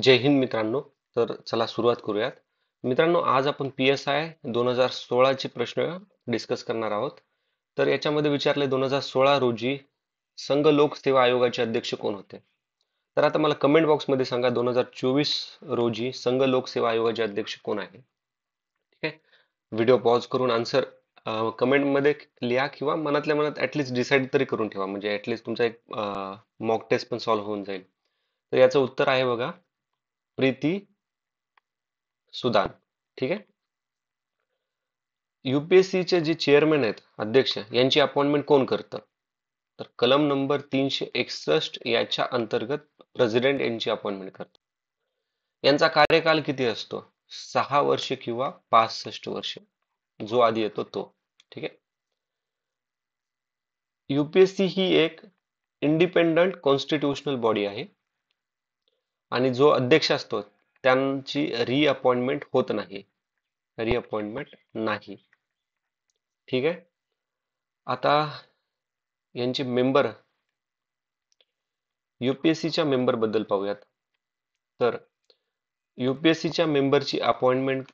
जय हिंद मित्रांनो. तर चला सुरुवात करूयात. मित्रांनो, आज आपण PSI 2016 चे प्रश्न डिस्कस करणार आहोत. तर याच्यामध्ये विचारले 2016 रोजी संघ लोक सेवा आयोगाचे अध्यक्ष कोण होते? तर आता मला कमेंट बॉक्समध्ये सांगा 2024 रोजी संघ लोक सेवा आयोगाचे अध्यक्ष कोण आहे? ठीक आहे. व्हिडिओ पॉज करून आन्सर कमेंट मध्ये लिहा किंवा मनातल्या मनात ऍटलीस्ट डिसाईड तरी करून ठेवा, म्हणजे ऍटलीस्ट तुमचा एक मॉक टेस्ट पण सॉल्व्ह होऊन जाईल. तर याचं उत्तर आहे बघा, प्रीती सुदान. ठीक आहे. UPSC चे जे चेअरमॅन आहेत, अध्यक्ष, यांची अपॉइंटमेंट कोण करतं? तर कलम नंबर 361 याच्या अंतर्गत प्रेसिडेंट यांची अपॉइंटमेंट करतात. यांचा कार्यकाल किती असतो? 6 वर्ष किंवा 65 वर्ष, जो आधी येतो तो. ठीक आहे. UPSC ही एक इंडिपेंडंट कॉन्स्टिट्यूशनल बॉडी आहे आणि जो अध्यक्ष असतो त्यांची रिअपॉइंटमेंट होत नाही. रिअपॉइंटमेंट नाही. ठीक आहे. आता यांचे मेंबर, UPSCच्या मेंबर बद्दल पाहूयात. तर UPSCच्या मेंबरची अपॉइंटमेंट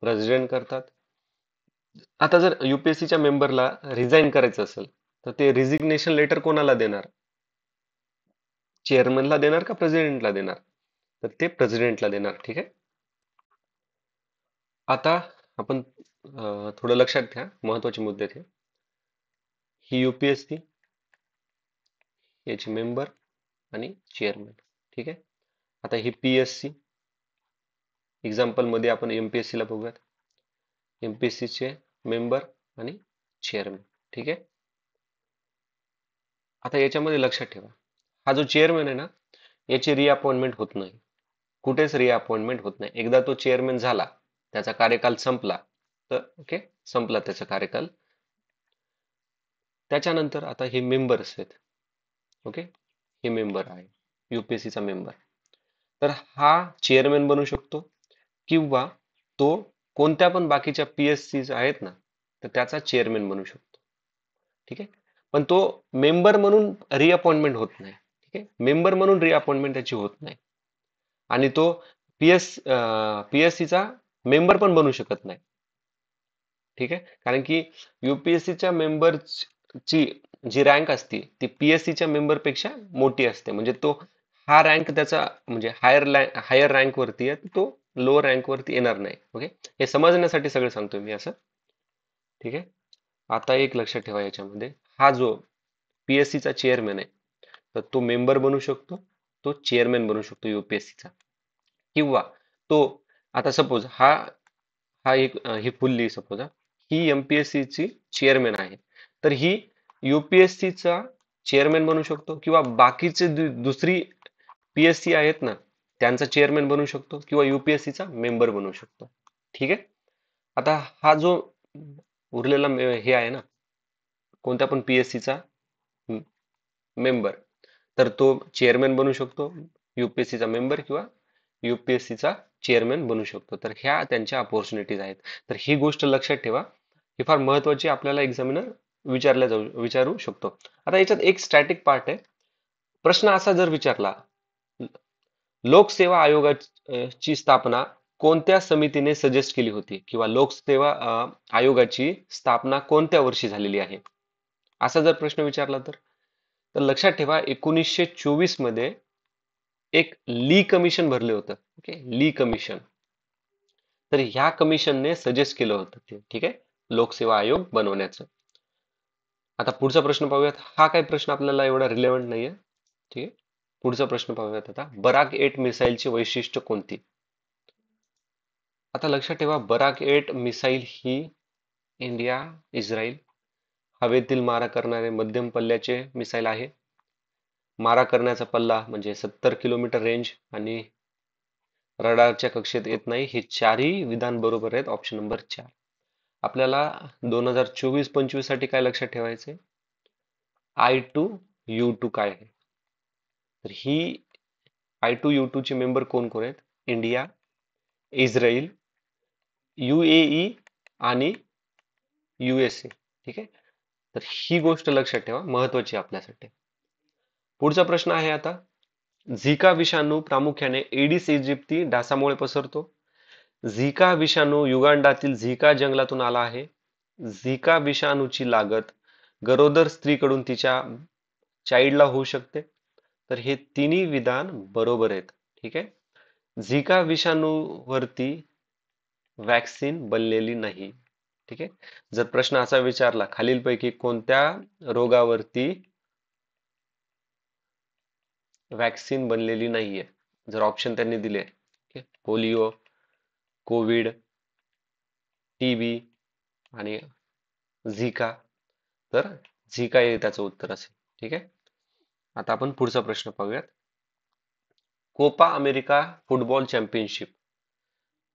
प्रेसिडेंट करतात. आता जर UPSCच्या मेंबरला रिझाईन करायचं असेल तर ते रिझिग्नेशन लेटर कोणाला देणार? चेअरमनला देणार का प्रेसिडेंटला देणार? तर ते प्रेसिडेंटला देणार. ठीक आहे. आता आपण थोडं लक्षात घ्या, महत्वाचे मुद्दे आहेत हे. ही UPSC, याची मेंबर आणि चेअरमन. ठीक आहे. आता ही PSC, एक्झाम्पल मध्ये आपण MPSC ला बघूयात. MPSC चे मेंबर आणि चेअरमन. ठीक आहे. आता याच्यामध्ये लक्षात ठेवा, हा जो चेअरमन आहे ना, याची रिअपॉइंटमेंट होत नाही. कुठेच रिअपॉइंटमेंट होत नाही. एकदा तो चेअरमन झाला, त्याचा कार्यकाल संपला, तर ओके, संपला त्याचा कार्यकाल. त्याच्यानंतर आता हे मेंबर्स आहेत. ओके, हे मेंबर आहे, UPSC चा मेंबर. तर हा चेअरमॅन बनू शकतो किंवा तो कोणत्या पण बाकीच्या PSC आहेत ना, तर त्याचा चेअरमॅन बनू शकतो. ठीक आहे. पण तो मेंबर म्हणून रिअपॉइंटमेंट होत नाही. ठीक आहे. मेंबर म्हणून रिअपॉइंटमेंट त्याची होत नाही. आणि तो PSC चा मेंबर पण बनू शकत नाही. ठीक आहे. कारण की UPSCच्या मेंबरची जी रँक असते ती PSCच्या मेंबर पेक्षा मोठी असते. म्हणजे तो हा रँक त्याचा म्हणजे हायर रँक वरती आहे, तो लोअर रँक वरती येणार नाही. ओके, हे समजण्यासाठी सगळं सांगतोय मी असं. ठीक आहे. आता एक लक्षात ठेवा, याच्यामध्ये हा जो PSC चा चेअरमॅन आहे, तर तो मेंबर बनू शकतो, तो चेअरमॅन बनू शकतो UPSC चा. किंवा तो, आता सपोज हा हा एक ही फुल्ली सपोज ही MPSC ची चेअरमॅन आहे, तर ही UPSC चा चेअरमॅन बनू शकतो किंवा बाकीचे दुसरी PSC आहेत ना, त्यांचा चेअरमॅन बनू शकतो किंवा UPSC चा मेंबर बनू शकतो. ठीक आहे. आता हा जो उरलेला हे आहे ना, कोणत्या पण PSC चा मेंबर, तर तो चेअरमॅन बनू शकतो, UPSC चा मेंबर किंवा UPSC चा चेअरमॅन बनू शकतो. तर ह्या त्यांच्या अपॉर्च्युनिटीज आहेत. तर ही गोष्ट लक्षात ठेवा, ही फार महत्वाची, आपल्याला एक्झामिनर विचारू शकतो. आता याच्यात एक स्टॅटिक पार्ट आहे. प्रश्न असा जर विचारला, लोकसेवा आयोगाची स्थापना कोणत्या समितीने सजेस्ट केली होती किंवा लोकसेवा आयोगाची स्थापना कोणत्या वर्षी झालेली आहे, असा जर प्रश्न विचारला तर लक्षात ठेवा, 1924 मध्ये एक ली कमिशन भरले होतं. ओके, ली कमिशन. तर ह्या कमिशनने सजेस्ट केलं होतं, ठीक आहे, लोकसेवा आयोग बनवण्याचं. आता पुढचा प्रश्न पाहूयात. हा काय प्रश्न आपल्याला एवढा रिलेव्हंट नाहीये. ठीक आहे. पुढचा प्रश्न पाहूयात. आता बराक 8 मिसाईलची वैशिष्ट्य कोणती? आता लक्षात ठेवा, बराक 8 मिसाईल ही इंडिया इस्रायल हवेतील मारा करणारे मध्यम पल्ल्याचे मिसाईल आहे. मारा करण्याचा पल्ला म्हणजे 70 किलोमीटर रेंज आणि रडारच्या कक्षेत येत नाही. हे चारही विधान बरोबर आहेत. Option number 4. आपल्याला 2024-25 साठी काय लक्षात ठेवायचे? I2U2 काय आहे? तर ही I2U2 चे मेंबर कोण कोण आहेत? इंडिया, इस्रायल, UAE आणि USA. ठीक आहे. तर ही गोष्ट लक्षात ठेवा, महत्वाची आपल्यासाठी. पुढचा प्रश्न आहे आता, झिका विषाणू प्रामुख्याने एडिस इजिप्ती डासामुळे पसरतो. झिका विषाणू युगांडातील झिका जंगलातून आला आहे. झिका विषाणूची लागत गरोदर स्त्रीकडून तिच्या चाइल्डला होऊ शकते. तर हे तिन्ही विधान बरोबर आहेत. ठीक आहे. झिका विषाणूवरती वॅक्सिन बनलेली नाही. ठीक आहे. जर प्रश्न असा विचारला खालीलपैकी कोणत्या रोगावरती वॅक्सिन बनलेली नाहीये, जर ऑप्शन त्यांनी दिले पोलिओ, कोविड, टीबी आणि झिका, तर झिका हे त्याचं उत्तर असेल. ठीक आहे. आता आपण पुढचा प्रश्न पाहूयात. कोपा अमेरिका फुटबॉल चॅम्पियनशिप,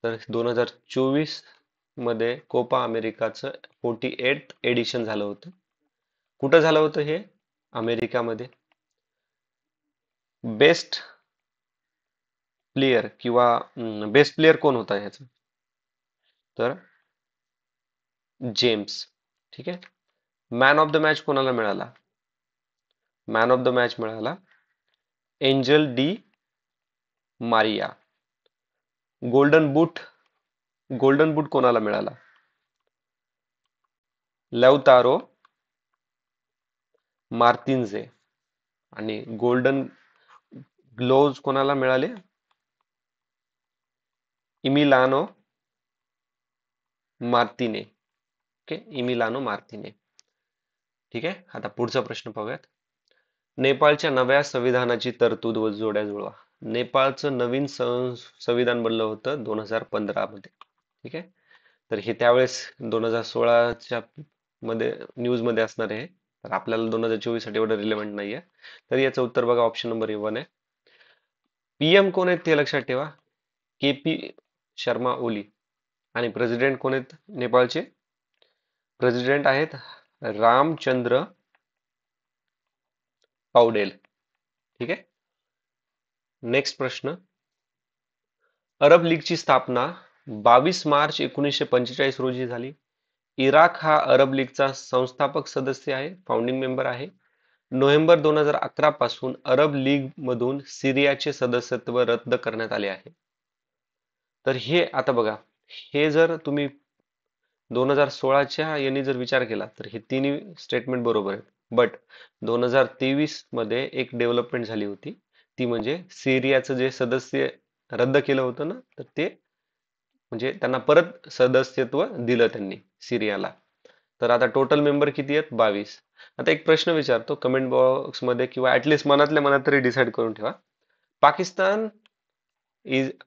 तर 2024 मध्ये कोपा अमेरिकाचं 48 एडिशन झालं होतं. कुठं झालं होतं हे? अमेरिकामध्ये. बेस्ट प्लेयर किंवा बेस्ट प्लेयर कोण होता ह्याचं? तर जेम्स. ठीक आहे. मॅन ऑफ द मॅच कोणाला मिळाला? मॅन ऑफ द मॅच मिळाला एंजल डी मारिया. गोल्डन बूट कोणाला मिळाला? लवतारो मार्तिन्झे. आणि गोल्डन ग्लोव्ज कोणाला मिळाले? इमिलानो मार्तिने. ओके, इमिलानो मार्तिने. ठीक आहे. आता पुढचा प्रश्न पाहूयात. नेपाळच्या नव्या संविधानाची तरतूद व जोड्या जुळवा. नेपाळचं नवीन संविधान बनलं होतं 2015 मध्ये. ठीक आहे. तर हे त्यावेळेस 2016च्या मध्ये न्यूज मध्ये असणार आहे. तर आपल्याला 2024 साठी एवढं रिलेव्हंट नाहीये. तर याचं उत्तर बघा, ऑप्शन नंबर 1 आहे. पीएम कोण आहेत ते लक्षात ठेवा, के पी शर्मा ओली. आणि प्रेसिडेंट कोण आहेत नेपाळचे? प्रेसिडेंट आहेत रामचंद्र पौडेल. ठीक आहे. नेक्स्ट प्रश्न. अरब लीगची स्थापना 22 मार्च 1945 रोजी झाली. इराक हा अरब लीगचा संस्थापक सदस्य आहे, फाउंडिंग मेंबर आहे. नोव्हेंबर 2011 पासून अरब लीग मधून सिरियाचे सदस्यत्व रद्द करण्यात आले आहे. तर हे आता बघा, हे जर तुम्ही 2016च्या यांनी जर विचार केला तर हे तिन्ही स्टेटमेंट बरोबर आहेत. बट 2023 मध्ये एक डेव्हलपमेंट झाली होती, ती म्हणजे सिरियाचं जे सदस्य रद्द केलं होतं ना, तर ते म्हणजे त्यांना परत सदस्यत्व दिलं त्यांनी सिरियाला. तर आता टोटल मेंबर किती आहेत? 22. आता एक प्रश्न विचारतो कमेंट बॉक्स मध्ये, किंवा ऍटलिस्ट मनातल्या मनात तरी डिसाईड करून ठेवा, पाकिस्तान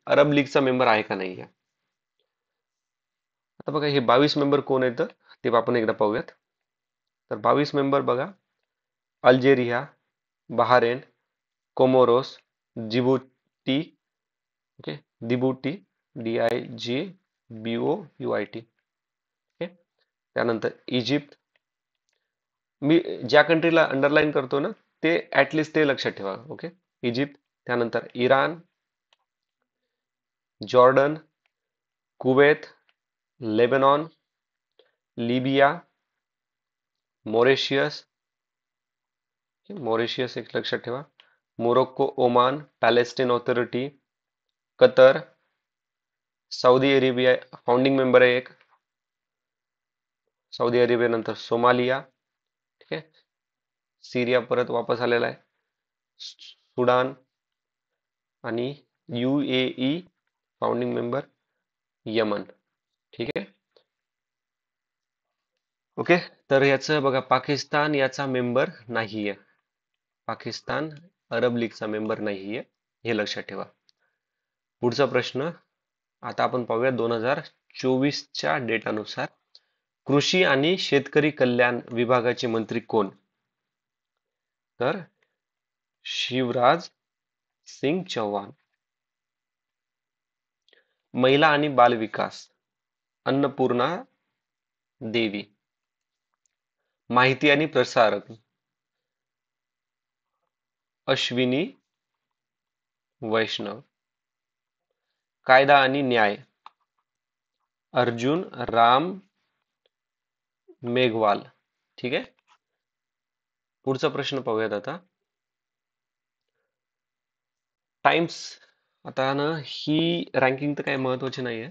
अरब लीगचा मेंबर आहे का नाही? आता बघा, हे 22 मेंबर कोण आहेत ते आपण एकदा पाहूयात. तर 22 मेंबर बघा, Algeria, Bahrain, Comoros, Djibouti, okay, Djibouti, DIGBOUIT, okay, त्यानंतर इजिप्त. मी ज्या कंट्रीला अंडरलाईन करतो ना, ते ऍटलिस्ट ते लक्षात ठेवा. Okay, Egypt. त्यानंतर Iran, Jordan, Kuwait, Lebanon, Libya, Mauritius. Mauritius एक लक्षात ठेवा. Morocco, Oman, Palestine authority, Qatar, Saudi Arabia founding member आहे एक. सौदी अरेबिया नंतर सोमालिया. ठीक आहे. सिरिया परत वापस आलेला आहे. सुडान आणि UAE फाउंडिंग मेंबर यमन. ठीक आहे. ओके. तर याचं बघा, पाकिस्तान याचा मेंबर नाहीये. पाकिस्तान अरब लीगचा मेंबर नाहीये, हे लक्षात ठेवा. पुढचा प्रश्न आता आपण पाहूया 2024च्या डेटानुसार कृषी आणि शेतकरी कल्याण विभागाचे मंत्री कोण? तर शिवराज सिंग चौहान. महिला आणि बाल विकास अन्नपूर्णा देवी. माहिती आणि प्रसारक अश्विनी वैष्णव. कायदा आणि न्याय अर्जुन राम मेघवाल. ठीक आहे. पुढचा प्रश्न पाहूयात आता. टाइम्स, आता ना ही रँकिंग तर काही महत्वाची नाहीये.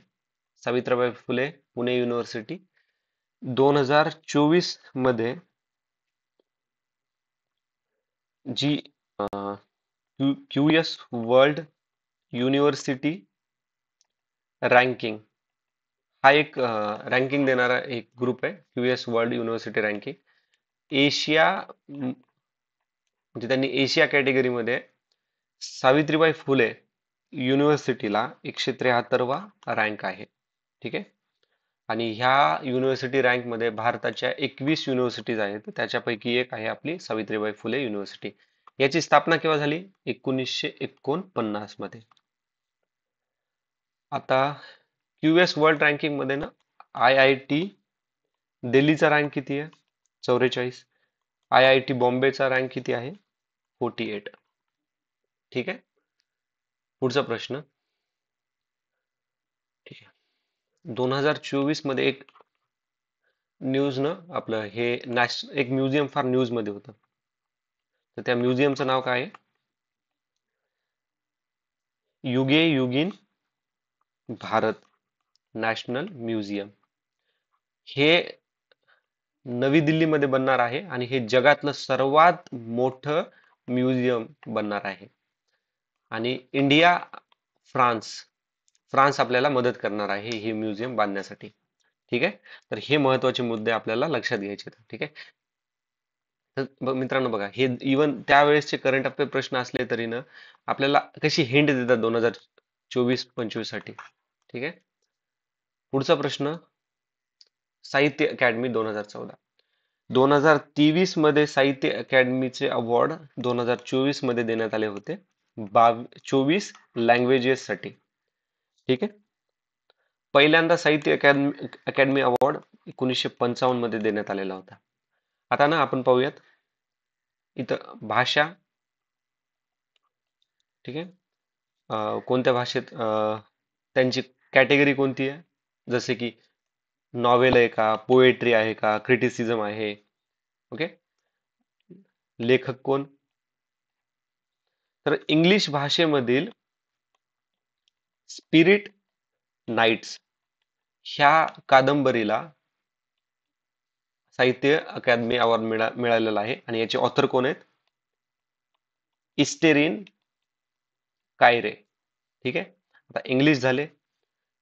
सावित्रीबाई फुले पुणे युनिव्हर्सिटी 2024 मध्ये जी क्यूएस वर्ल्ड युनिव्हर्सिटी रँकिंग हा एक रँकिंग देणारा एक ग्रुप आहे. QS world university ranking Asia म्हणजे त्यांनी एशिया कॅटेगरीमध्ये सावित्रीबाई फुले युनिव्हर्सिटीला 173वा रँक आहे. ठीक आहे. आणि ह्या युनिव्हर्सिटी रँकमध्ये भारताच्या 21 युनिव्हर्सिटीज आहेत. त्याच्यापैकी एक आहे आपली सावित्रीबाई फुले युनिव्हर्सिटी. याची स्थापना केव्हा झाली? 1949 मध्ये. आता क्यूएस वर्ल्ड रँकिंग मध्ये ना आय आय टी दिल्लीचा रँक किती आहे? 44. आय आय टी बॉम्बेचा रँक किती आहे? 48. ठीक आहे. पुढचा प्रश्न. ठीक आहे. 2024 मध्ये एक न्यूज न आपलं हे एक म्युझियम फार न्यूज मध्ये होतं. तर त्या म्युझियमचं नाव काय आहे? युगे युगीन भारत नॅशनल म्युझियम. हे नवी दिल्लीमध्ये बनणार आहे आणि हे जगातलं सर्वात मोठं म्युझियम बनणार आहे. आणि इंडिया, फ्रान्स फ्रान्स आपल्याला मदत करणार आहे हे म्युझियम बांधण्यासाठी. ठीक आहे. तर हे महत्वाचे मुद्दे आपल्याला लक्षात घ्यायचे आहेत. ठीक आहे. तर मित्रांनो बघा, हे इवन त्यावेळेसचे करंट अफेअर प्रश्न असले तरी ना आपल्याला कशी हिंट देतात 2024-25 साठी. ठीक आहे. पुढचा प्रश्न. साहित्य अकॅडमी 2014. 2023 मध्ये साहित्य अकॅडमीचे अवॉर्ड 2024 मध्ये देण्यात आले होते 24 लँग्वेजेस साठी. ठीक आहे. पहिल्यांदा साहित्य अकॅडमी अवॉर्ड 1955 मध्ये देण्यात आलेला होता. आता ना आपण पाहूयात इथं भाषा. ठीक आहे. कोणत्या भाषेत त्यांची कॅटेगरी कोणती आहे? जसे की नॉवेल आहे का, पोएट्री आहे का, क्रिटिसिझम आहे. ओके. लेखक कोण? तर इंग्लिश भाषेमधील स्पिरिट नाईट्स ह्या कादंबरीला साहित्य अकादमी अवॉर्ड मिळालेला आहे आणि याचे ऑथर कोण आहेत? इस्टेरिन कायरे. ठीक आहे. आता इंग्लिश झाले.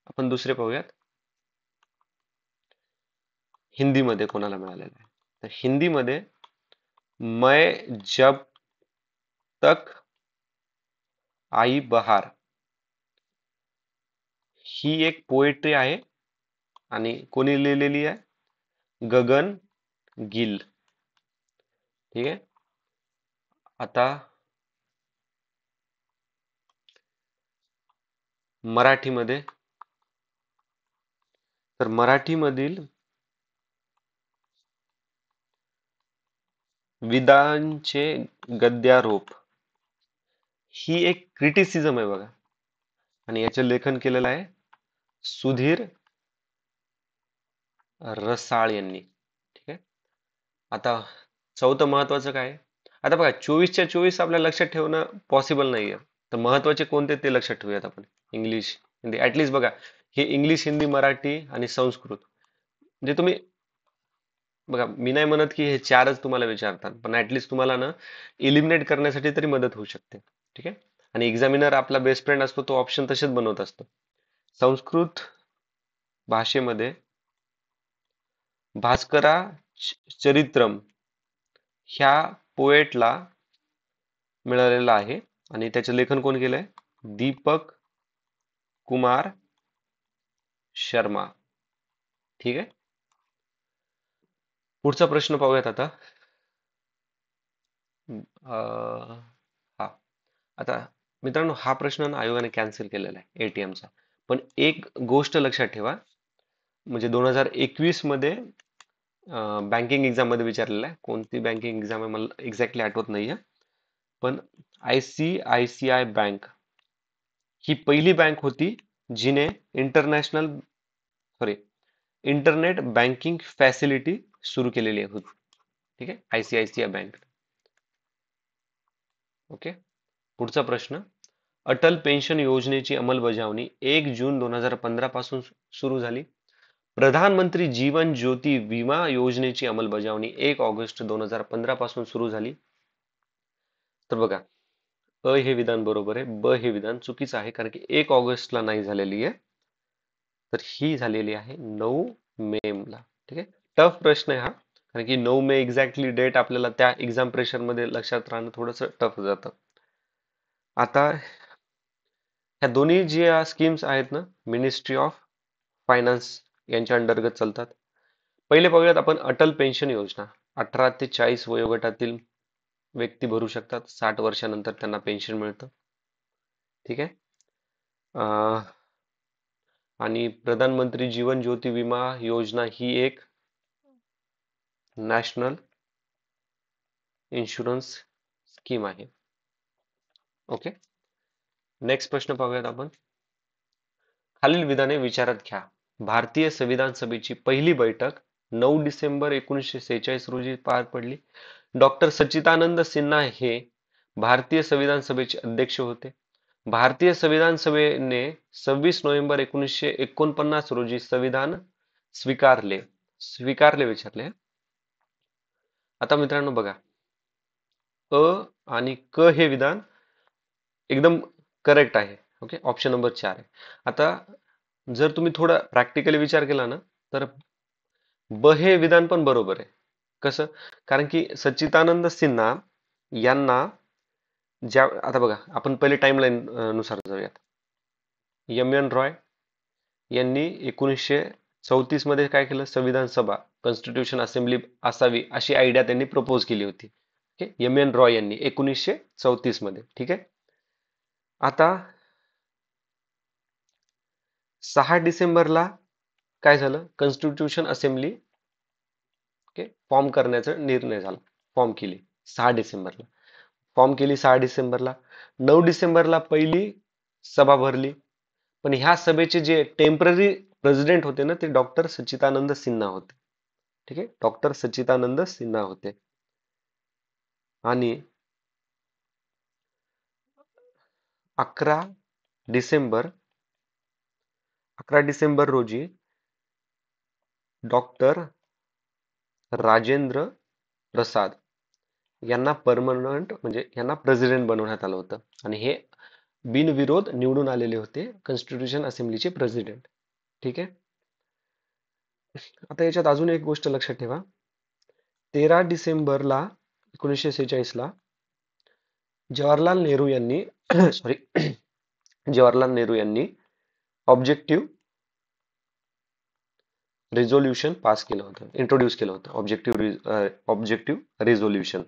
आपण दुसरे पाहूयात. हिंदीमध्ये कोणाला मिळालेलं आहे? तर हिंदीमध्ये मैं जब तक आई बहार ही एक पोएट्री आहे आणि कोणी लिहिलेली आहे? गगन गिल. ठीक आहे. आता मराठीमध्ये, तर मराठीमधील विदांचे गद्यारोप ही एक क्रिटिसिझम आहे बघा आणि याचे लेखन केलेलं आहे सुधीर रसाळ यांनी. ठीक आहे. आता चौथं महत्वाचं काय आहे? आता बघा 24च्या 24 आपल्याला लक्षात ठेवणं पॉसिबल नाहीये. तर महत्वाचे कोणते ते लक्षात ठेवूयात आपण. इंग्लिश, हिंदी. ऍटलीस्ट बघा, हे इंग्लिश, हिंदी, मराठी आणि संस्कृत म्हणजे तुम्ही बघा, मी नाही म्हणत की हे चारच तुम्हाला विचारतात, पण ऍटलीस्ट तुम्हाला ना इलिमिनेट करण्यासाठी तरी मदत होऊ शकते. ठीक आहे. आणि एक्झामिनर आपला बेस्ट फ्रेंड असतो, तो ऑप्शन तसेच बनवत असतो. संस्कृत भाषेमध्ये भास्करा चरित्रम ह्या पोएटला मिळालेला आहे आणि त्याचे लेखन कोण केलंय? दीपक कुमार शर्मा. ठीक आहे. पुढचा प्रश्न पाहूयात आता. हा, आता मित्रांनो, हा प्रश्न ना आयोगाने कॅन्सल केलेला आहे एटीएमचा. पण एक गोष्ट लक्षात ठेवा, म्हणजे 2021 मध्ये बँकिंग एक्झाम मध्ये विचारलेला आहे. कोणती बँकिंग एक्झाम आहे मला एक्झॅक्टली आठवत नाहीये. पण ICICI बँक ही पहिली बँक होती जिने इंटरनेट बँकिंग फॅसिलिटी सुरू केलेली होती. ठीक आहे. ICICI bank. ओके. पुढचा प्रश्न. अटल पेन्शन योजनेची अंमलबजावणी 1 जून 2015 पासून सुरू झाली. प्रधानमंत्री जीवन ज्योती विमा योजनेची अंमलबजावणी 1 ऑगस्ट 2015 पासून सुरू झाली. तर बघा, अ हे विधान बरोबर आहे, ब हे विधान चुकीचं आहे, कारण की 1 ऑगस्टला नाही झालेली आहे, तर ही झालेली आहे 9 मे ला. ठीक आहे, टफ प्रश्न आहे हा, कारण की 9 मे एक्झॅक्टली डेट आपल्याला त्या एक्झाम प्रेशर मध्ये लक्षात राहणं थोडंसं टफ जातं. आता ह्या दोन्ही ज्या स्कीम्स आहेत ना, मिनिस्ट्री ऑफ फायनान्स यांच्या अंतर्गत चालतात. पहिले बघूयात आपण अटल पेन्शन योजना. 18 ते 40 वयोगटातील व्यक्ती भरू शकतात. 60 वर्षानंतर त्यांना पेन्शन मिळतं. ठीक आहे. अं, आणि प्रधानमंत्री जीवन ज्योती विमा योजना ही एक नॅशनल इन्शुरन्स स्कीम आहे. ओके, नेक्स्ट प्रश्न पाहूयात आपण. खालील विधाने विचारात घ्या. भारतीय संविधान सभेची पहिली बैठक 9 डिसेंबर 1946 रोजी पार पडली. डॉक्टर सच्चिदानंद सिन्हा हे भारतीय संविधान सभेचे अध्यक्ष होते. भारतीय संविधान सभेने 26 नोव्हेंबर 1949 रोजी संविधान स्वीकारले. स्वीकारले विचारले. आता मित्रांनो बघा, अ आणि क हे विधान एकदम करेक्ट आहे. ओके, ऑप्शन नंबर 4 आहे. आता जर तुम्ही थोडा प्रॅक्टिकली विचार केला ना, तर ब हे विधान पण बरोबर आहे. कसं? कारण की सच्चिदानंद सिन्हा यांना ज्या, आता बघा आपण पहिले टाइमलाईन नुसार जाऊयात. एम एन रॉय यांनी 1934 मध्ये काय केलं? संविधान सभा, कॉन्स्टिट्यूशन असेंब्ली असावी अशी आयडिया त्यांनी प्रपोज केली होती. एम एन रॉय यांनी 1934 मध्ये. ठीक आहे. आता 6 डिसेंबरला काय झालं? कॉन्स्टिट्यूशन असेंब्ली फॉर्म करण्याचा निर्णय झाला. फॉर्म केली 6 डिसेंबरला. फॉर्म केली 6 डिसेंबरला. 9 डिसेंबरला पहिली सभा भरली. पण ह्या सभेचे जे टेम्पररी प्रेसिडेंट होते ना, ते डॉक्टर सच्चिदानंद सिन्हा होते. ठीक आहे, डॉक्टर सच्चिदानंद सिन्हा होते. आणि 11 डिसेंबर 11 डिसेंबर रोजी डॉक्टर राजेंद्र प्रसाद यांना परमनंट म्हणजे यांना प्रेसिडेंट बनवण्यात आलं होतं. आणि हे बिनविरोध निवडून आलेले होते कॉन्स्टिट्यूशन असेंब्लीचे प्रेसिडेंट. ठीक आहे. आता याच्यात अजून एक गोष्ट लक्षात ठेवा. 13 डिसेंबरला 1946ला जवाहरलाल नेहरू यांनी सॉरी जवाहरलाल नेहरू यांनी ऑब्जेक्टिव्ह रिझोल्युशन पास केलं होतं, इंट्रोड्यूस केलं होतं. ऑब्जेक्टिव्ह रिझोल्युशन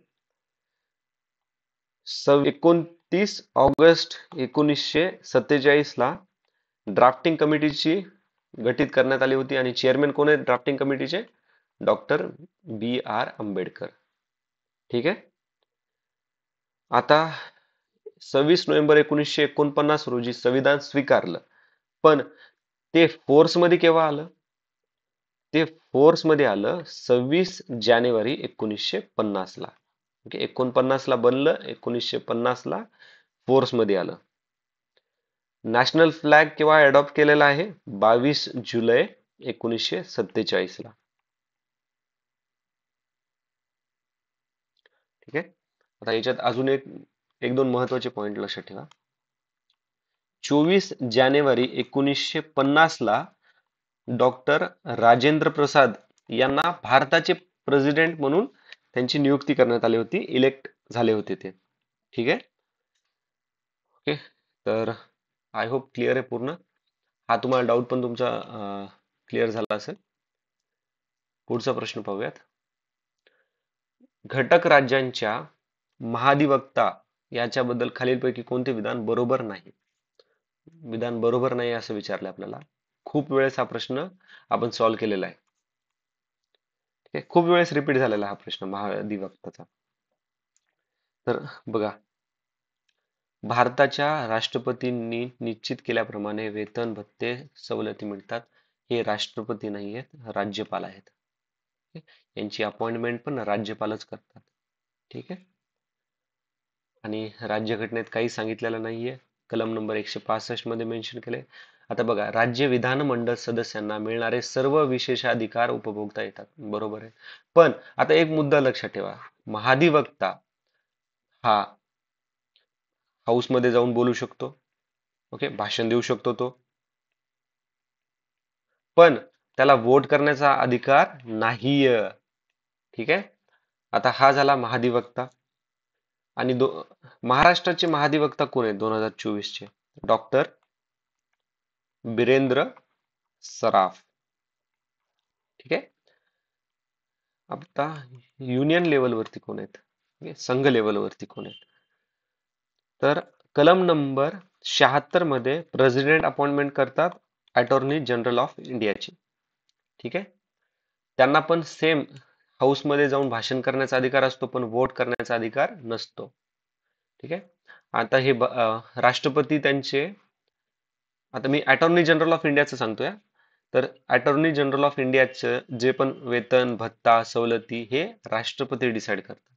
29 ऑगस्ट 1947 ला ड्राफ्टिंग कमिटीची गठीत करण्यात आली होती. आणि चेअरमॅन कोण आहेत ड्राफ्टिंग कमिटीचे? डॉक्टर बी आर आंबेडकर. ठीक आहे. आता 26 नोव्हेंबर 1949 रोजी संविधान स्वीकारलं. पण ते फोर्स मध्ये केव्हा आलं? ते फोर्स मध्ये आलं 26 जानेवारी 1950 ला. ओके, 49ला बनलं, 1950ला फोर्स मध्ये आलं. नॅशनल फ्लॅग केव्हा अडॉप्ट केलेला आहे? 22 जुलै 1947 ला. ठीक आहे. आता याच्यात अजून एक दोन महत्वाचे पॉइंट लक्षात ठेवा. 24 जानेवारी 1950 ला डॉक्टर राजेंद्र प्रसाद यांना भारताचे प्रेसिडेंट म्हणून त्यांची नियुक्ती करण्यात आली होती. इलेक्ट झाले होते ते. ठीक आहे. ओके, तर आय होप क्लिअर आहे पूर्ण. हा तुम्हाला डाऊट पण तुमचा क्लिअर झाला असेल. पुढचा प्रश्न पाहूयात. घटक राज्यांच्या महाधिवक्ता याच्याबद्दल खालीलपैकी कोणते विधान बरोबर नाही? विधान बरोबर नाही असं विचारलं आपल्याला. खूप वेळेस हा प्रश्न आपण सॉल्व्ह केलेला आहे. ठीक आहे, खूप वेळेस रिपीट झालेला हा प्रश्न महाधिवक्ताचा. तर बघा, भारताच्या राष्ट्रपतींनी निश्चित केल्याप्रमाणे वेतन भत्ते सवलती मिळतात. हे राष्ट्रपती नाही आहेत, राज्यपाल आहेत. यांची अपॉइंटमेंट पण राज्यपालच करतात. ठीक आहे. आणि राज्यघटनेत काही सांगितलेलं नाहीये कलम नंबर 165 मध्ये मेन्शन केले. आता बघा, राज्य विधानमंडळ सदस्यांना मिळणारे सर्व विशेषाधिकार उपभोगता येतात. बरोबर आहे. पण आता एक मुद्दा लक्षात ठेवा, महाधिवक्ता हा हाऊस मध्ये जाऊन बोलू शकतो. ओके, भाषण देऊ शकतो तो, पण त्याला वोट करण्याचा अधिकार नाहीये. ठीक आहे. आता हा झाला महाधिवक्ता. आणि महाराष्ट्राचे महाधिवक्ता कोण आहेत 2024 चे? डॉक्टर बिरेंद्र सराफ. ठीक आहे. आता युनियन लेवलवरती कोण आहेत? ओके, संघ लेवलवरती कोण आहेत? तर कलम नंबर 76 मध्ये प्रेसिडेंट अपॉइंटमेंट करतात अटॉर्नी जनरल ऑफ इंडियाची. ठीक आहे. त्यांना पण सेम हाऊस मध्ये जाऊन भाषण करण्याचा अधिकार असतो, पण वोट करण्याचा अधिकार नसतो. ठीक आहे. आता हे राष्ट्रपती त्यांचे, आता मी अटॉर्नी जनरल ऑफ इंडियाचं सांगतोय. तर अटॉर्नी जनरल ऑफ इंडियाचं जे पण वेतन, भत्ता, सवलती हे राष्ट्रपती डिसाईड करतात.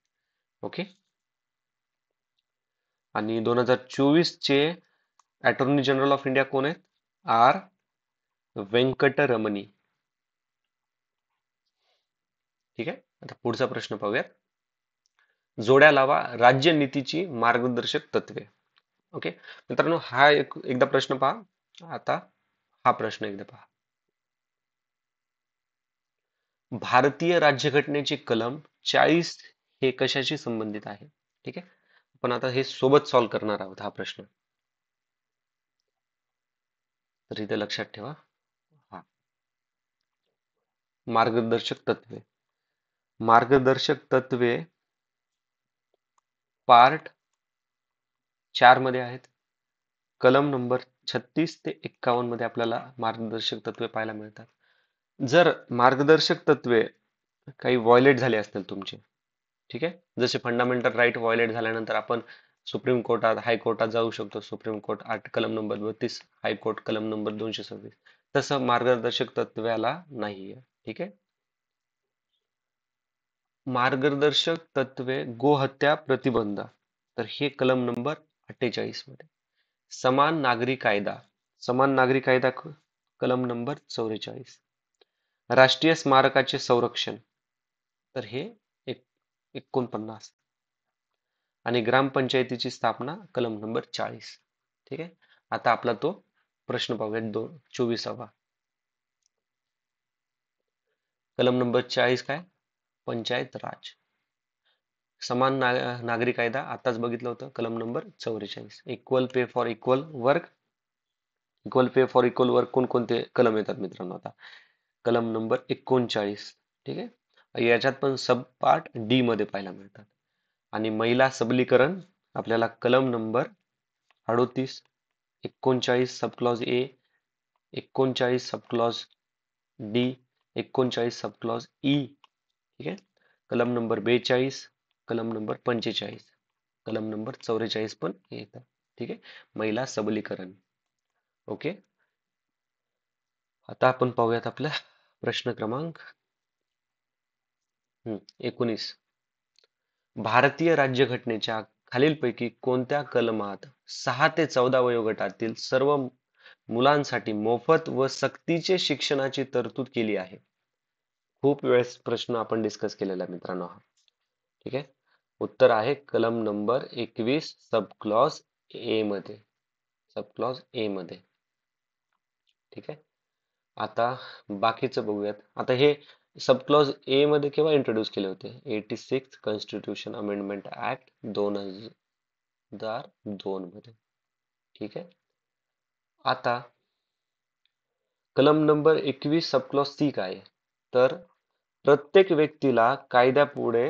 ओके. आणि 2024 चे अटॉर्नी जनरल ऑफ इंडिया कोण आहेत? आर व्यंकटरमणी. ठीक आहे. आता पुढचा प्रश्न पाहूयात. जोड्या लावा राज्य नीतीची मार्गदर्शक तत्वे. ओके मित्रांनो, हा एकदा प्रश्न पहा. आता हा प्रश्न एकदा पहा. भारतीय राज्यघटनेचे कलम 40 हे कशाशी संबंधित आहे? ठीक आहे. पण आता हे सोबत सॉल्व्ह करणार आहोत हा प्रश्न. तर इथे लक्षात ठेवा. हा, मार्गदर्शक तत्वे. मार्गदर्शक तत्वे पार्ट 4 मध्ये आहेत. कलम नंबर 36 ते 51 मध्ये आपल्याला मार्गदर्शक तत्वे पाहायला मिळतात. जर मार्गदर्शक तत्वे काही व्हायोलेट झाले असतील तुमचे, ठीक आहे, जसे फंडामेंटल राईट व्हायोलेट झाल्यानंतर आपण सुप्रीम कोर्टात, हायकोर्टात जाऊ शकतो. सुप्रीम कोर्ट 8 कलम नंबर 32, हायकोर्ट कलम नंबर 226. तसं मार्गदर्शक तत्वाला नाहीये. ठीक आहे. मार्गदर्शक तत्वे गोहत्या प्रतिबंध, तर हे कलम नंबर 48 मध्ये. समान नागरी कायदा, समान नागरी कायदा कलम नंबर 44. राष्ट्रीय स्मारकाचे संरक्षण, तर हे 49. आणि ग्रामपंचायतीची स्थापना कलम नंबर 40. ठीक आहे. आता आपला तो प्रश्न पाहूयात 24वा. कलम नंबर 40 काय? पंचायत राज. समान नागरी कायदा आताच बघितलं होतं, कलम number 44. Equal pay for equal work. Equal pay for equal work कोणकोणते कलम येतात मित्रांनो? आता कलम नंबर 39. ठीक आहे. याच्यात पण सब पार्ट डी मध्ये पाहायला मिळतात. आणि महिला सबलीकरण आपल्याला कलम number 38, 39 sub clause A, 39 sub clause D, 39 sub clause E. ठीक आहे. कलम नंबर 42, कलम नंबर 45, कलम नंबर 44 पण येतात. ठीक आहे. महिला सबलीकरण. ओके. आता आपण पाहूयात आपला प्रश्न क्रमांक 19. भारतीय राज्यघटनेच्या खालीलपैकी कोणत्या कलमात 6 ते 14 वयोगटातील सर्व मुलांसाठी मोफत व सक्तीचे शिक्षणाची तरतूद केली आहे? खूप वेळेस प्रश्न आपण डिस्कस केलेला आहे मित्रांनो हा. ठीक आहे. उत्तर आहे कलम नंबर 21 सब क्लॉज ए मध्ये. सब क्लॉज ए मध्ये. ठीक आहे. आता बाकीचं बघूयात. आता हे सब क्लॉज ए मध्ये केव्हा इंट्रोड्यूस केले होते? 86 कॉन्स्टिट्यूशन अमेंडमेंट ऍक्ट 2002 मध्ये. ठीक आहे. आता कलम नंबर 21 सब क्लॉज सी काय आहे? तर प्रत्येक व्यक्तीला कायद्यापुढे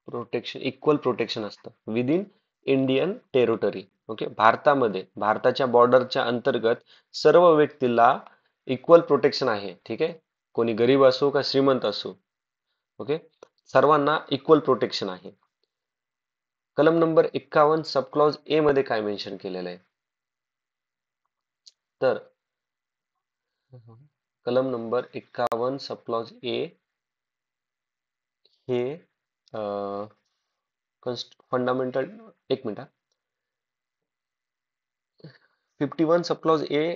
प्रोटेक्शन, इक्वल प्रोटेक्शन असतं विदिन इंडियन टेरिटरी. ओके. भारतामध्ये, भारताच्या बॉर्डरच्या अंतर्गत सर्व व्यक्तीला इक्वल प्रोटेक्शन आहे. ठीक आहे. कोणी गरीब असो का श्रीमंत असो. ओके. सर्वांना इक्वल प्रोटेक्शन आहे. कलम नंबर 51 सब क्लॉज ए मध्ये काय मेन्शन केलेलं आहे? तर कलम नंबर 51 सब क्लॉज ए हे फंडामेंटल, एक मिनिट, 51 सब क्लॉज ए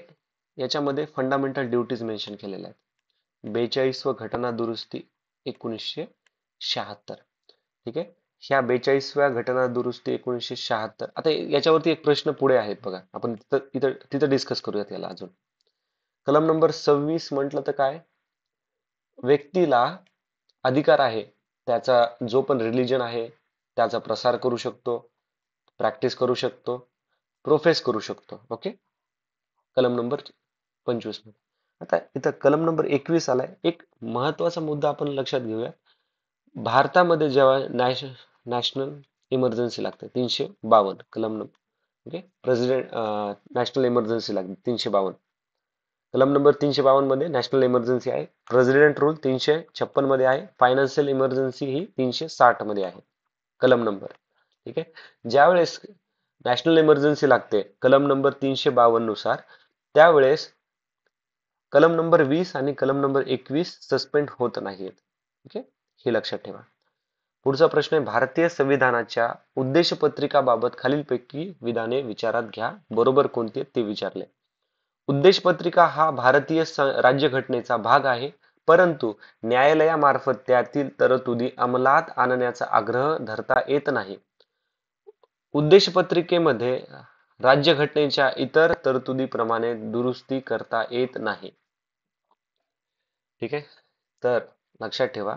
याच्यामध्ये फंडामेंटल ड्युटीज मेन्शन केलेल्या आहेत. 42व घटना दुरुस्ती 1976. ठीक आहे. ह्या 42व्या घटना दुरुस्ती 1976. आता याच्यावरती एक प्रश्न पुढे आहेत बघा, आपण तिथं डिस्कस करूयात याला अजून. कलम नंबर 26 म्हटलं तर काय, व्यक्तीला अधिकार आहे त्याचा जो पण रिलीजन आहे त्याचा प्रसार करू शकतो, प्रॅक्टिस करू शकतो, प्रोफेस करू शकतो. ओके. कलम नंबर 25 मध्ये. आता इथं कलम नंबर 21 आलाय. एक महत्वाचा मुद्दा आपण लक्षात घेऊया. भारतामध्ये जेव्हा नॅशनल इमर्जन्सी लागते 352 कलम number. Okay. President national emergency लागते 352. कलम नंबर 352 मध्ये नॅशनल इमर्जन्सी आहे. प्रेसिडेंट रूल 356 मध्ये आहे. फायनान्शियल इमर्जन्सी ही 360 मध्ये आहे कलम नंबर. ठीक आहे. ज्यावेळेस नॅशनल इमर्जन्सी लागते कलम नंबर 352 नुसार, त्यावेळेस कलम नंबर 20 आणि कलम नंबर 21 सस्पेंड होत नाहीत. ठीक आहे. हे लक्षात ठेवा. पुढचा प्रश्न आहे, भारतीय संविधानाच्या उद्देशपत्रिकाबाबत खालीलपैकी विधाने विचारात घ्या. बरोबर कोणते ते विचारले. उद्देशपत्रिका हा भारतीय राज्यघटनेचा भाग आहे, परंतु न्यायालयामार्फत त्यातील तरतुदी अंमलात आणण्याचा आग्रह धरता येत नाही. उद्देशपत्रिकेमध्ये राज्यघटनेच्या इतर तरतुदीप्रमाणे दुरुस्ती करता येत नाही. ठीक आहे. तर लक्षात ठेवा,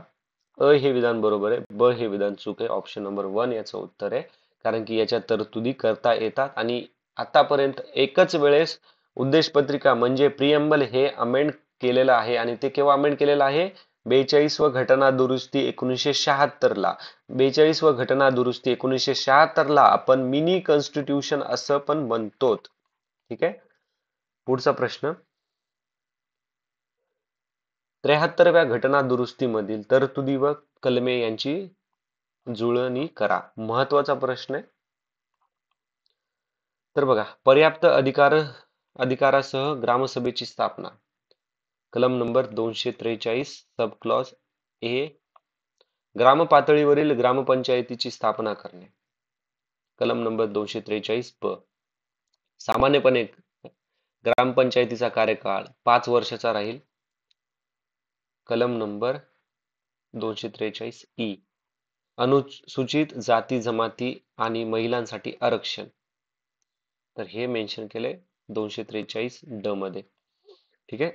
अ हे विधान बरोबर आहे, ब हे विधान चूक आहे. ऑप्शन नंबर 1 याचं उत्तर आहे. कारण की याच्या तरतुदी करता येतात आणि आतापर्यंत एकच वेळेस उद्देशपत्रिका म्हणजे प्रिएम्बल हे अमेंड केलेलं आहे आणि ते केव्हा अमेंड केलेलं आहे? 42व घटना दुरुस्ती 1976 ला. 42व घटना दुरुस्ती 1976 ला आपण मिनी कॉन्स्टिट्यूशन असं पण म्हणतो. ठीक आहे. पुढचा प्रश्न, 73व्या घटना दुरुस्तीमधील तरतुदी व कलमे यांची जुळणी करा. महत्वाचा प्रश्न आहे. तर बघा, पर्याप्त अधिकारासह ग्रामसभेची स्थापना. कलम नंबर 243 सब क्लॉज ए. ग्राम पातळीवरील ग्रामपंचायतीची स्थापना करणे. कलम नंबर 243 ब. सामान्यपणे ग्रामपंचायतीचा कार्यकाळ 5 वर्षाचा राहील. कलम नंबर 243 ई. अनुसूचित जाती जमाती आणि महिलांसाठी आरक्षण. तर हे मेन्शन केले 243 ड मध्ये. ठीक आहे.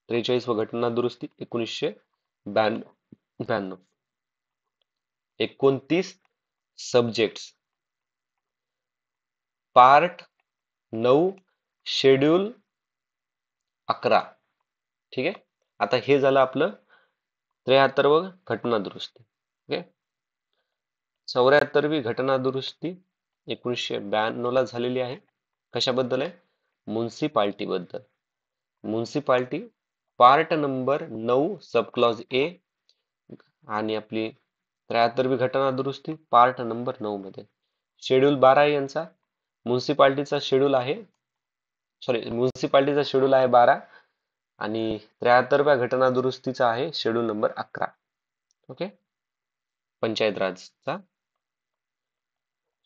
43 व घटना दुरुस्ती 1992. 29 सब्जेक्ट्स. Part 9 schedule 11. ठीक आहे. आता हे झालं आपलं 73व घटना दुरुस्ती. ओके. 74वी घटना दुरुस्ती 1992 ला झालेली आहे. कशाबद्दल आहे? म्युन्सिपाल्टी बद्दल. Municipality part number 9 sub clause A आणि आपली 73वी घटना दुरुस्ती पार्ट नंबर 9 मध्ये. शेड्यूल 12 आहे यांचा. म्युन्सिपाल्टीचा शेड्यूल आहे, म्युन्सिपाल्टीचा शेड्यूल आहे 12 आणि 73व्या घटना दुरुस्तीचा आहे शेड्यूल नंबर 11. ओके. पंचायत राजचा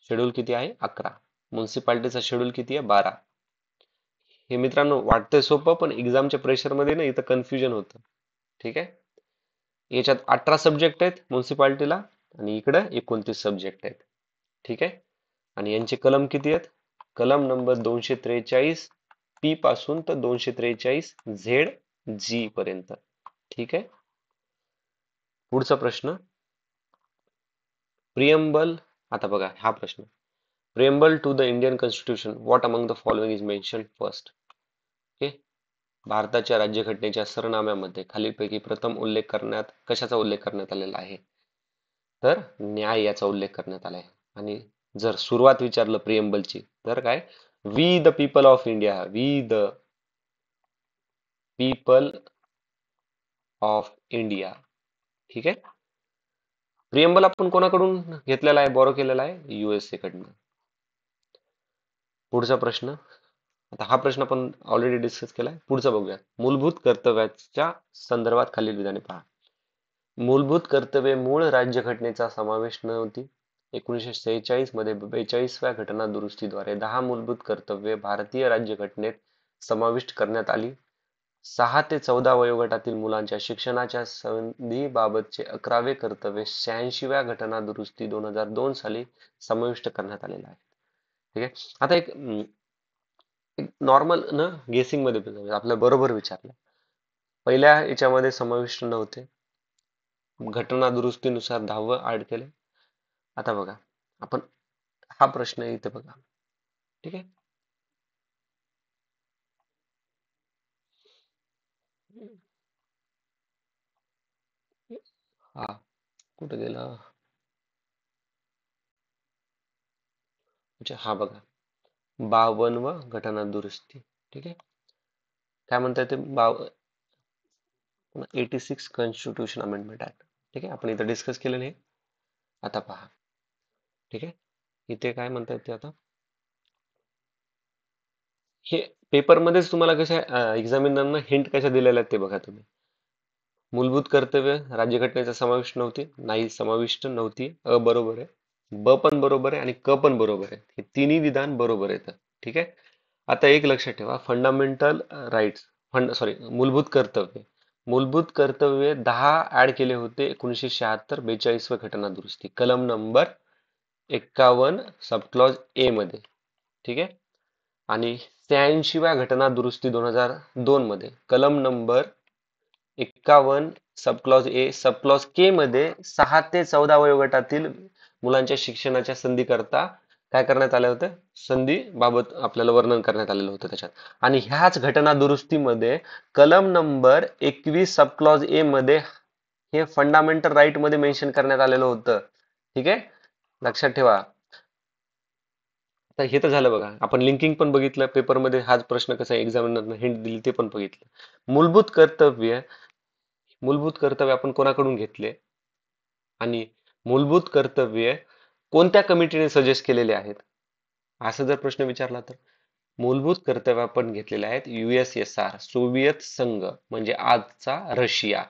शेड्यूल किती आहे? 11. म्युन्सिपाल्टीचा शेड्यूल किती आहे? 12. हे मित्रांनो वाटतंय सोपं, पण एक्झामच्या प्रेशर मध्ये ना इथं कन्फ्युजन होतं. ठीक आहे. याच्यात 18 सब्जेक्ट आहेत म्युन्सिपाल्टीला आणि इकडे 29 सब्जेक्ट आहेत. ठीक आहे. आणि यांचे कलम किती आहेत? कलम नंबर 243 पी पासून तर 243 झेड जी पर्यंत. ठीक आहे. पुढचा प्रश्न, प्रिएम्बल. आता बघा हा प्रश्न, preamble to the Indian constitution what among the following is mention first. Okay. भारताच्या राज्यघटनेच्या सरनाम्यामध्ये खालीलपैकी प्रथम उल्लेख करण्यात कशाचा उल्लेख करण्यात आलेला आहे? तर न्याय याचा उल्लेख करण्यात आला आहे. आणि जर सुरुवात विचारलं प्रिएम्बलची तर काय? We the people of India. We the people of India. ठीक आहे. प्रिएम्बल आपण कोणाकडून घेतलेला आहे, बॉरो केलेला आहे? USA कडनं. पुढचा प्रश्न, आता हा प्रश्न आपण ऑलरेडी डिस्कस केलाय. पुढचा बघूया. मूलभूत कर्तव्याच्या संदर्भात खालील विधाने पहा. मूलभूत कर्तव्ये मूळ राज्यघटनेचा समावेश नव्हती. 1946 मध्ये 42व्या घटना दुरुस्तीद्वारे 10 मूलभूत कर्तव्ये भारतीय राज्यघटनेत समाविष्ट करण्यात आली. 6 ते 14 वयोगटातील मुलांच्या शिक्षणाच्या संधीबाबतचे 11वे कर्तव्य 86व्या घटना दुरुस्ती 2002 साली समाविष्ट करण्यात आलेले आहे. ठीक आहे. आता एक नॉर्मल ना गेसिंग मध्ये आपल्या बरोबर विचारलं. पहिल्या याच्यामध्ये समाविष्ट नव्हते. घटना दुरुस्तीनुसार 10वं ऍड केले. आता बघा आपण हा प्रश्न इथे बघा. ठीक आहे. हा कुठे गेला? अच्छा हा बघा 52व घटना दुरुस्ती. ठीक आहे. काय म्हणतात ते 86 कॉन्स्टिट्यूशन अमेंडमेंट ऍक्ट. ठीक आहे. आपण इथं डिस्कस केलं नाही. आता पहा. ठीक आहे. इथे काय म्हणतात ते आता हे पेपरमध्येच तुम्हाला कशा एक्झामिनरना हिंट कशा दिलेल्या आहेत ते बघा तुम्ही. मूलभूत कर्तव्य राज्यघटनेचा समाविष्ट नव्हती, नाही समाविष्ट नव्हती, अ बरोबर आहे, ब पण बरोबर आहे आणि क पण बरोबर आहे. हे तिन्ही विधान बरोबर आहेत. ठीक आहे. आता एक लक्षात ठेवा फंडामेंटल राईट्स सॉरी मूलभूत कर्तव्य. मूलभूत कर्तव्य 10 ऍड केले होते 1976 42व्या घटना दुरुस्ती कलम नंबर 51 सबक्लॉज ए मध्ये. ठीक आहे. आणि 86व्या घटना दुरुस्ती 2002 मध्ये कलम नंबर 51 सबक्लॉज ए सबक्लॉज के मध्ये 6 ते 14 वयोगटातील मुलांच्या शिक्षणाच्या संधी करता काय करण्यात आलं होतं? संधी बाबत आपल्याला वर्णन करण्यात आलेलं होतं त्याच्यात. आणि ह्याच घटना दुरुस्तीमध्ये कलम नंबर 21 सबक्लॉज ए मध्ये हे फंडामेंटल राईट मध्ये मेन्शन करण्यात आलेलं होतं. ठीक आहे. लक्षात ठेवा. तर हे तर झालं बघा. आपण लिंकिंग पण बघितलं पेपरमध्ये हाच प्रश्न कसा एक्झामिनरनं हिंट दिली ते पण बघितलं. मूलभूत कर्तव्य आपण कोणाकडून घेतले आणि मूलभूत कर्तव्य कोणत्या कमिटीने सजेस्ट केलेले आहेत असं जर प्रश्न विचारला तर मूलभूत कर्तव्य आपण घेतलेले आहेत USSR सोव्हिएत संघ म्हणजे आजचा रशिया.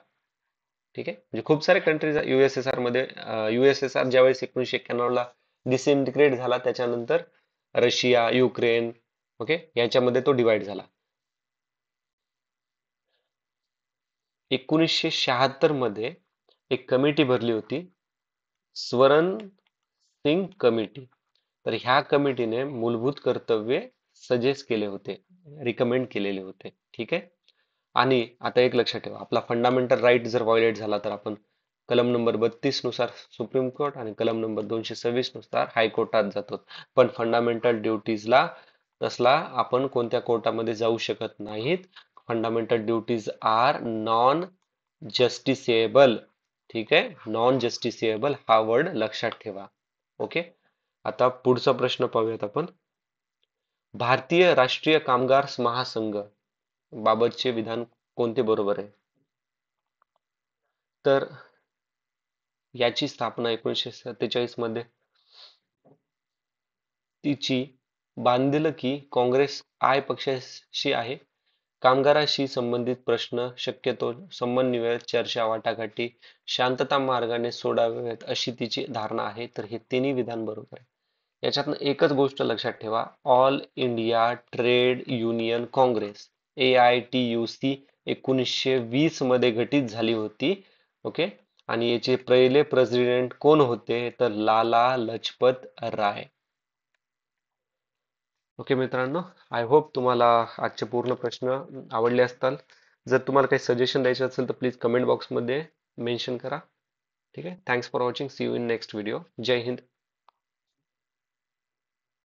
ठीक आहे. म्हणजे खूप सारे कंट्रीज USSR मध्ये USSR ज्यावेळेस 1991 ला डिसइंटिग्रेट झाला त्याच्यानंतर रशिया युक्रेन ओके याच्यामध्ये तो डिवाइड झाला. 1976 मध्ये एक कमिटी भरली होती स्वरण सिंग कमिटी. तर ह्या कमिटीने मूलभूत कर्तव्य सजेस्ट केले होते रिकमेंड केलेले होते. ठीक आहे. आणि आता एक लक्षात ठेवा आपला फंडामेंटल राईट जर व्हायोलेट झाला तर आपण कलम नंबर 32 नुसार सुप्रीम कोर्ट आणि कलम नंबर 226 नुसार हायकोर्टात जातो. पण फंडामेंटल ड्युटीजला तसला आपण कोणत्या कोर्टामध्ये जाऊ शकत नाहीत. Fundamental duties are non justiciable. ठीक आहे. नॉन जस्टिसेबल हा वर्ड लक्षात ठेवा. ओके. आता पुढचा प्रश्न पाहूयात आपण. भारतीय राष्ट्रीय कामगार महासंघ बाबतचे विधान कोणते बरोबर आहे? तर याची स्थापना 1947 मध्ये तिची बांधिलकी काँग्रेस आय पक्षाशी आहे. कामगाराशी संबंधित प्रश्न शक्यतो समन्वय चर्चा वाटाघाटी शांतता मार्गाने सोडाव्यात अशी तिची धारणा आहे. तर हे तिन्ही विधान बरोबर आहे. याच्यातनं एकच गोष्ट लक्षात ठेवा all India trade union Congress AITUC 1920 मध्ये गठीत झाली होती. ओके. आणि याचे पहिले प्रेसिडेंट कोण होते तर लाला लजपत राय. ओके मित्रांनो आय होप तुम्हाला आजचे पूर्ण प्रश्न आवडले असतील. जर तुम्हाला काही सजेशन द्यायचे असेल तर प्लीज कमेंट बॉक्समध्ये मेन्शन करा. ठीक आहे. Thanks for watching see you in next video. जय हिंद.